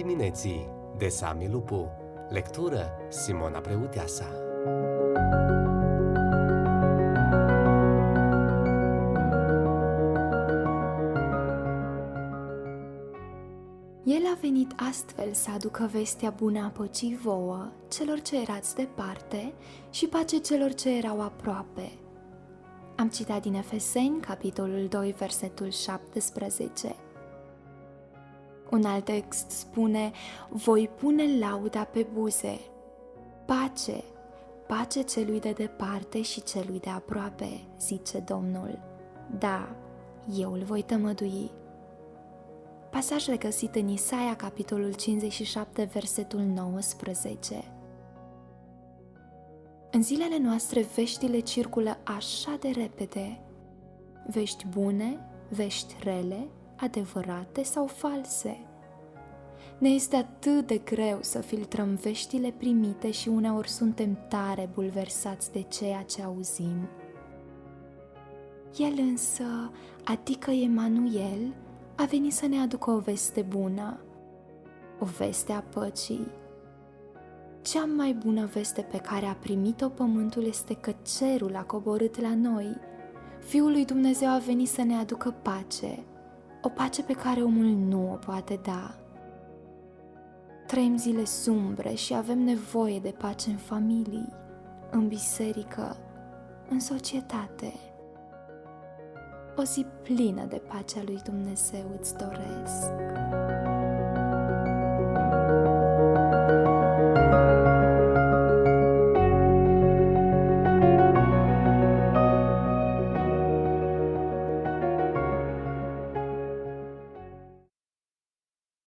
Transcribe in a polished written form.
dimineții de Sami Lupu. Lectură Simona Preuteasa. El a venit astfel să aducă vestea bună a păcii vouă, celor ce erați departe, și pace celor ce erau aproape. Am citat din Efeseni, capitolul 2, versetul 17. Un alt text spune: voi pune lauda pe buze. Pace, pace celui de departe și celui de aproape, zice Domnul. Da, eu îl voi tămădui. Pasaj regăsit în Isaia, capitolul 57, versetul 19. În zilele noastre veștile circulă așa de repede. Vești bune, vești rele, adevărate sau false. Ne este atât de greu să filtrăm veștile primite și uneori suntem tare bulversați de ceea ce auzim. El însă, adică Emanuel, a venit să ne aducă o veste bună, o veste a păcii. Cea mai bună veste pe care a primit-o pământul este că cerul a coborât la noi. Fiul lui Dumnezeu a venit să ne aducă pace, o pace pe care omul nu o poate da. Trăim zile sumbre și avem nevoie de pace în familii, în biserică, în societate. O zi plină de pacea lui Dumnezeu îți doresc.